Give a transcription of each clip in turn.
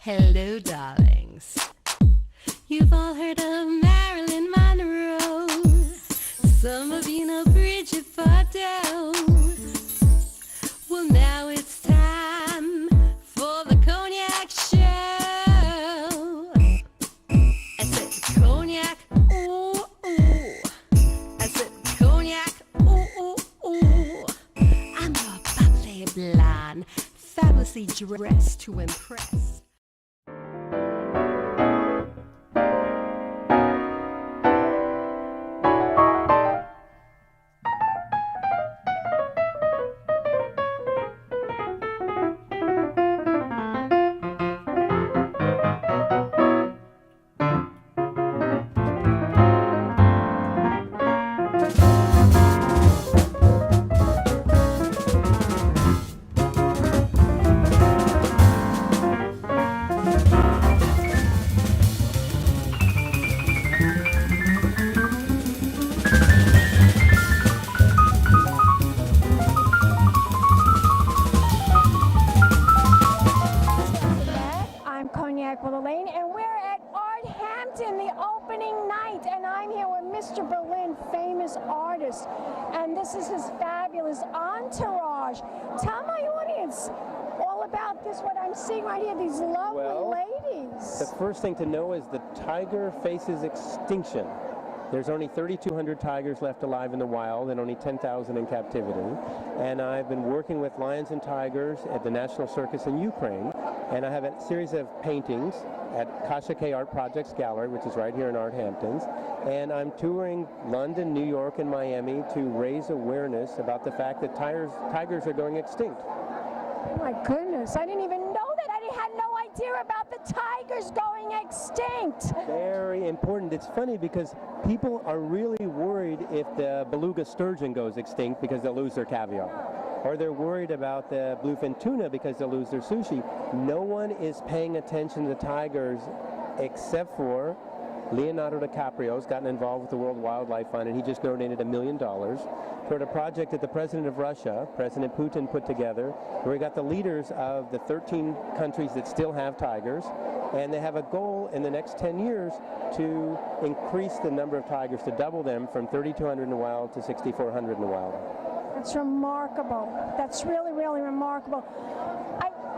Hello, darlings. You've all heard of Marilyn Monroe. Some of you know Bridget Bardot. Well, now it's time for the Cognac show. I said Cognac, ooh, ooh. I said Cognac, ooh, ooh, ooh. I'm your bubbly blonde, fabulously dressed to impress. Wellerlane, and we're at Arthampton, the opening night, and I'm here with Mr. Berlin, famous artist, and this is his fabulous entourage. Tell my audience all about this, what I'm seeing right here, these lovely ladies. The first thing to know is the tiger faces extinction. There's only 3,200 tigers left alive in the wild and only 10,000 in captivity. And I've been working with lions and tigers at the National Circus in Ukraine. And I have a series of paintings at Kessler.at Art Projects Gallery, which is right here in Arthampton. And I'm touring London, New York, and Miami to raise awareness about the fact that tigers are going extinct. Oh my goodness, I didn't even know that. I had no idea about the tigers going extinct. Very important. It's funny because people are really worried if the beluga sturgeon goes extinct because they'll lose their caviar. Or they're worried about the bluefin tuna because they'll lose their sushi. No one is paying attention to tigers except for Leonardo DiCaprio's gotten involved with the World Wildlife Fund, and he just donated $1 million toward a project that the president of Russia, President Putin, put together, where he got the leaders of the 13 countries that still have tigers, and they have a goal in the next 10 years to increase the number of tigers, to double them from 3,200 in the wild to 6,400 in the wild. That's remarkable. That's really, really remarkable.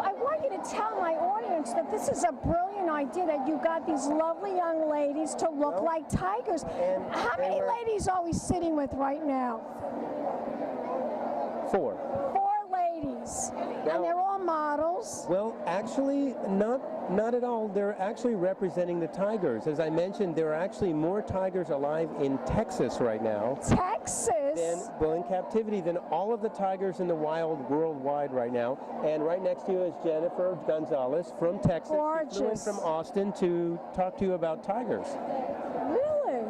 I want you to tell my audience that this is a brilliant idea, that you got these lovely young ladies to look like tigers. How many ladies are we sitting with right now? 4. 4 ladies. And they're all models? Well, actually, not at all. They're actually representing the tigers. As I mentioned, there are actually more tigers alive in Texas right now. Texas? In captivity than all of the tigers in the wild worldwide right now. And right next to you is Jennifer Gonzalez from Texas. Gorgeous. She flew in from Austin to talk to you about tigers. Really?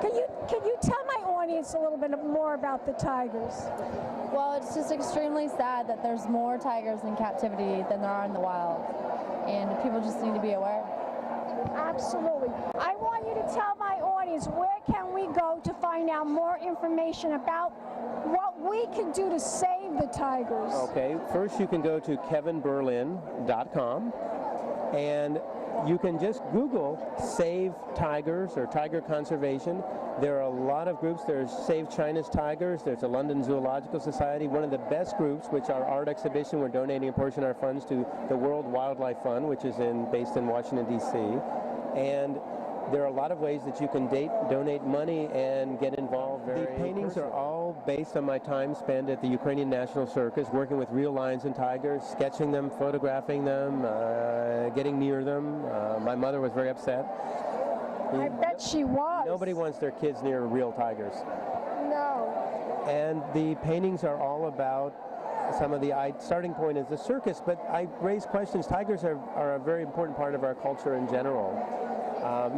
Can you tell my audience a little bit more about the tigers? Well, it's just extremely sad that there's more tigers in captivity than there are in the wild, and people just need to be aware. Absolutely. I want you to tell my audience, where can we go to find out more information about what we can do to save the tigers? Okay, first you can go to kevinberlin.com, and you can just Google Save Tigers or Tiger Conservation. There are a lot of groups. There's Save China's Tigers. There's the London Zoological Society. One of the best groups, which our art exhibition, we're donating a portion of our funds to the World Wildlife Fund, which is based in Washington, D.C. And there are a lot of ways that you can donate money and get involved. The paintings are all based on my time spent at the Ukrainian National Circus, working with real lions and tigers, sketching them, photographing them, getting near them. My mother was very upset. I bet she was. Nobody wants their kids near real tigers. No. And the paintings are all about some of the starting point is the circus, but I raise questions. Tigers are a very important part of our culture in general.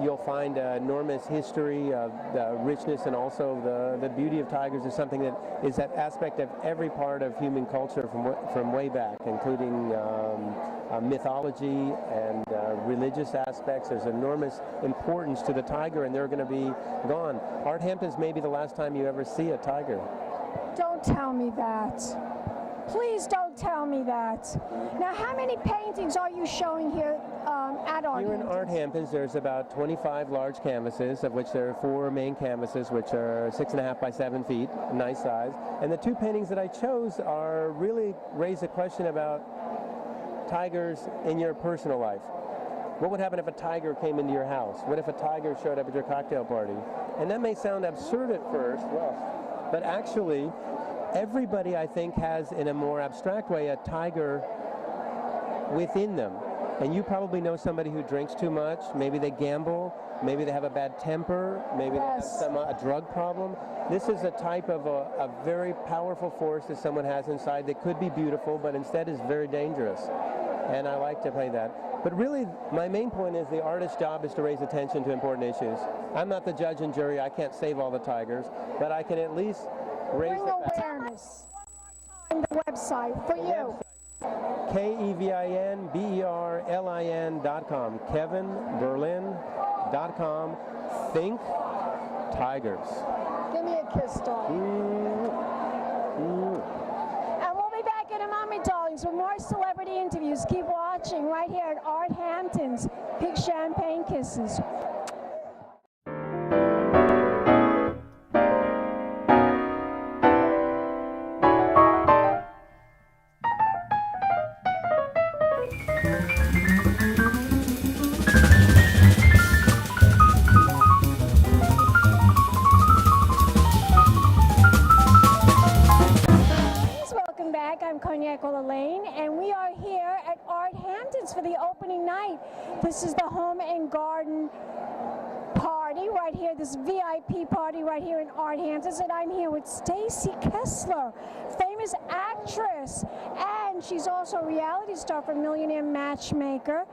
You'll find enormous history of the richness, and also the beauty of tigers is something that is that aspect of every part of human culture from way back, including mythology and religious aspects. There's enormous importance to the tiger, and they're going to be gone. Arthampton's maybe the last time you ever see a tiger. Don't tell me that. Please don't Don't tell me that. Now, how many paintings are you showing here at Arthampton? Here in Arthampton, there's about 25 large canvases, of which there are 4 main canvases, which are 6.5 by 7 feet, nice size. And the 2 paintings that I chose are really raise a question about tigers in your personal life. What would happen if a tiger came into your house? What if a tiger showed up at your cocktail party? And that may sound absurd at first, but actually, everybody, I think, has, in a more abstract way, a tiger within them. And you probably know somebody who drinks too much. Maybe they gamble. Maybe they have a bad temper. Maybe they have a drug problem. This is a type of a very powerful force that someone has inside that could be beautiful, but instead is very dangerous. And I like to play that. But really, my main point is the artist's job is to raise attention to important issues. I'm not the judge and jury. I can't save all the tigers, but I can at least raise Bring awareness. One more time, the website for you. KevinBerlin.com. KevinBerlin.com. Think tigers. Give me a kiss, darling. And we'll be back in a moment, darlings, with more celebrity interviews. Keep watching right here at Arthampton's Big Champagne Kisses. I'm Cognac Wellerlane, and we are here at Arthampton's for the opening night. This is the Home and Garden party right here, this VIP party right here in Arthampton's, and I'm here with Stacy Kessler, famous actress, and she's also a reality star for Millionaire Matchmaker.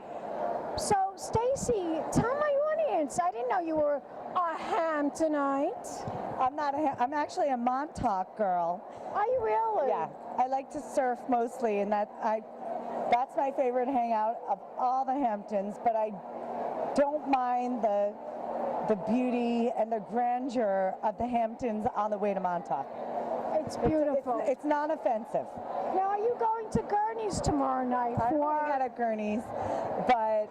So, Stacy, tell my audience, I didn't know you were a Hamptonite. I'm actually a Montauk girl. Are you really? Yeah, I like to surf mostly, and that's my favorite hangout of all the Hamptons, but I don't mind the beauty and the grandeur of the Hamptons on the way to Montauk. It's beautiful. It's non-offensive. Now, are you going to Gurney's tomorrow night? I'm going out at Gurney's, but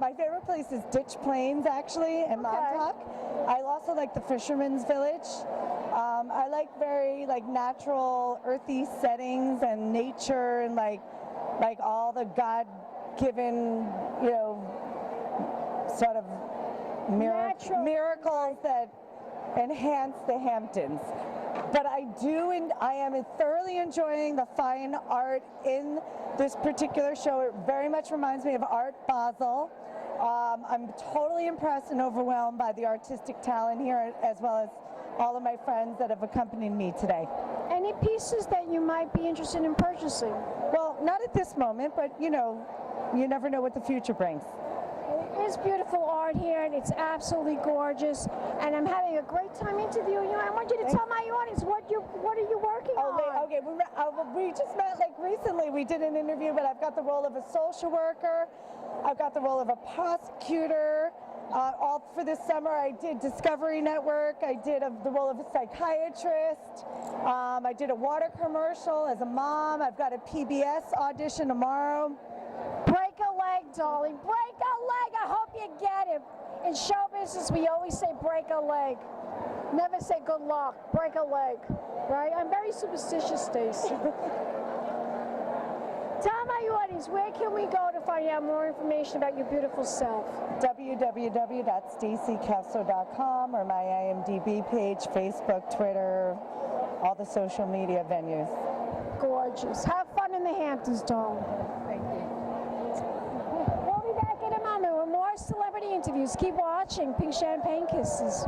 my favorite place is Ditch Plains, actually, in Montauk. I also like the Fisherman's Village. I like very natural, earthy settings and nature and like all the God-given, sort of miracles that enhance the Hamptons. But I am thoroughly enjoying the fine art in this particular show. It very much reminds me of Art Basel. I'm totally impressed and overwhelmed by the artistic talent here, as well as all of my friends that have accompanied me today. Any pieces that you might be interested in purchasing? Well, not at this moment, but you never know what the future brings. It is beautiful art here, and it's absolutely gorgeous. And I'm having a great time interviewing you. I want you to tell my audience what are you working on? Okay, we just met recently. We did an interview, but I've got the role of a social worker. I've got the role of a prosecutor. All for this summer, I did Discovery Network. I did the role of a psychiatrist. I did a water commercial as a mom. I've got a PBS audition tomorrow. Break a leg, darling. Break a leg. I hope you get it. In show business, we always say break a leg. Never say good luck. Break a leg. Right? I'm very superstitious, Stacy. Tell my audience, where can we go to find out more information about your beautiful self? www.stacykessler.com or my IMDb page, Facebook, Twitter, all the social media venues. Gorgeous. Have fun in the Hamptons, darling. Thank you. We'll be back in a moment with more celebrity interviews. Keep watching Pink Champagne Kisses.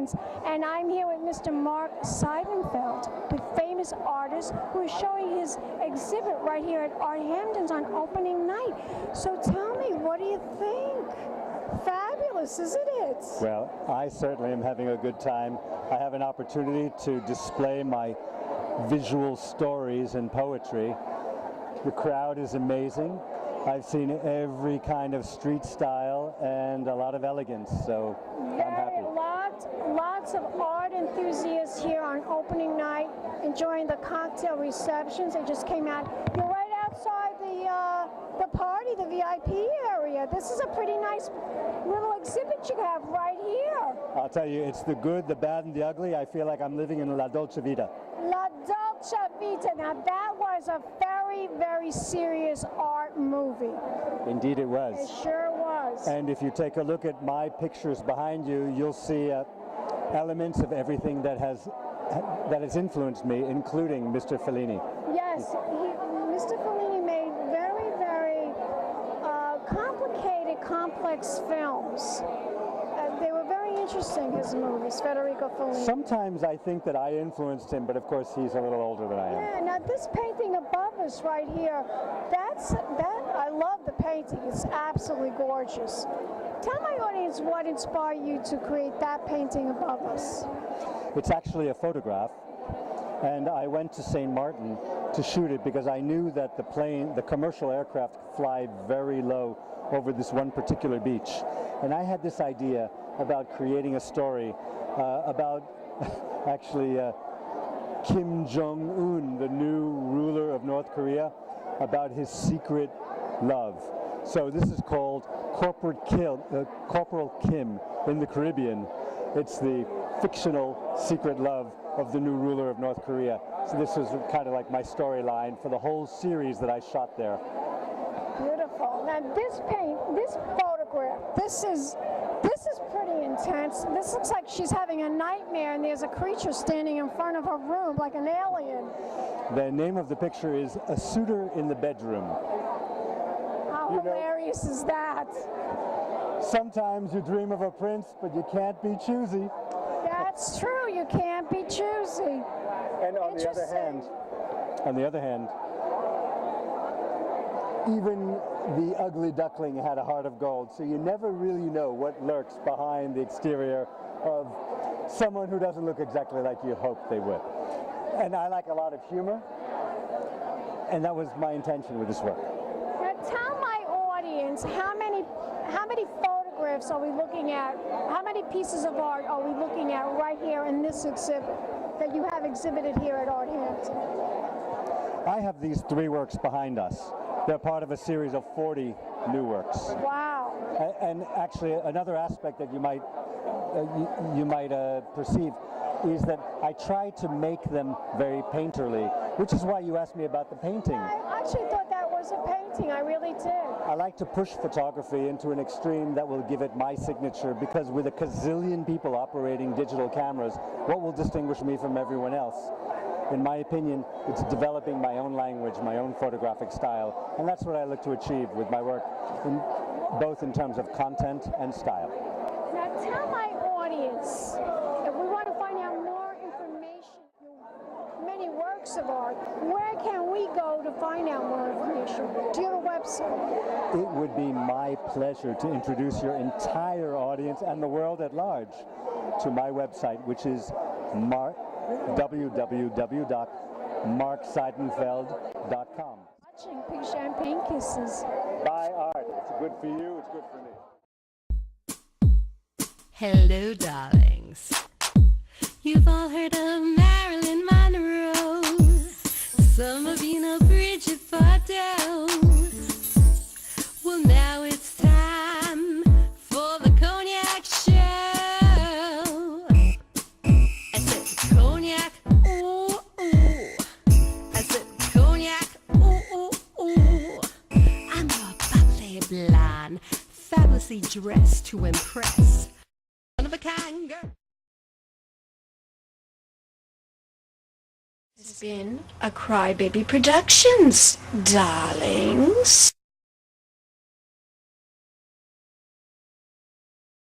Gardens, and I'm here with Mr. Mark Seidenfeld, the famous artist who is showing his exhibit right here at Arthampton's on opening night. So tell me, what do you think? Fabulous, isn't it? Well, I certainly am having a good time. I have an opportunity to display my visual stories and poetry. The crowd is amazing. I've seen every kind of street style and a lot of elegance, so I'm happy. Lots of art enthusiasts here on opening night, enjoying the cocktail receptions. They just came out. You're right outside the party, the VIP area. This is a pretty nice little exhibit you have right here. I'll tell you, it's the good, the bad, and the ugly. I feel like I'm living in La Dolce Vita. La Dolce Vita. Now that was a very, very serious art movie. Indeed it was. It sure was. And if you take a look at my pictures behind you, you'll see elements of everything that has influenced me, including Mr. Fellini. Yes, Mr. Fellini made very, very complicated, complex films. They were very interesting, his movies, Federico Fellini. Sometimes I think that I influenced him, but of course he's a little older than I am. Yeah, now this painting above us right here, I love the painting. It's absolutely gorgeous. Tell my audience what inspired you to create that painting above us. It's actually a photograph, and I went to St. Martin to shoot it because I knew that the commercial aircraft fly very low over this one particular beach. And I had this idea about creating a story about actually Kim Jong-un, the new ruler of North Korea, about his secret love. So this is called Corporal Kim in the Caribbean. It's the fictional secret love of the new ruler of North Korea. So this was kind of like my storyline for the whole series that I shot there. Beautiful. Now this photograph, this is pretty intense. This looks like she's having a nightmare and there's a creature standing in front of her room like an alien. The name of the picture is A Suitor in the Bedroom. How hilarious is that? Sometimes you dream of a prince, but you can't be choosy. That's true, you can't be choosy. And on the other hand, even the ugly duckling had a heart of gold, so you never really know what lurks behind the exterior of someone who doesn't look exactly like you hoped they would. And I like a lot of humor, and that was my intention with this work. Now tell my audience, how many photographs are we looking at? How many pieces of art are we looking at right here in this exhibit that you have exhibited here at Arthampton? I have these 3 works behind us. They're part of a series of 40 new works. Wow. And actually, another aspect that you might perceive is that I try to make them very painterly, which is why you asked me about the painting. I actually thought that was a painting. I really did. I like to push photography into an extreme that will give it my signature, because with a gazillion people operating digital cameras, what will distinguish me from everyone else? In my opinion, it's developing my own language, my own photographic style, and that's what I look to achieve with my work, both in terms of content and style. Now tell my audience, if we want to find out more information, many works of art, where can we go to find out more information? Do you have a website? It would be my pleasure to introduce your entire audience and the world at large to my website, which is www.markseidenfeld.com. Watching Pink Champagne Kisses. Buy art. It's good for you, it's good for me. Hello, darlings. You've all heard of Marilyn Monroe. Some of you know Bridget Bardot. Well, now it's time for the Cognac show. I said Cognac, ooh, ooh. I said Cognac, ooh, ooh, ooh. I'm your bubbly blonde, fabulously dressed to impress. One of a kind girl. This has been a Crybaby Productions, darlings.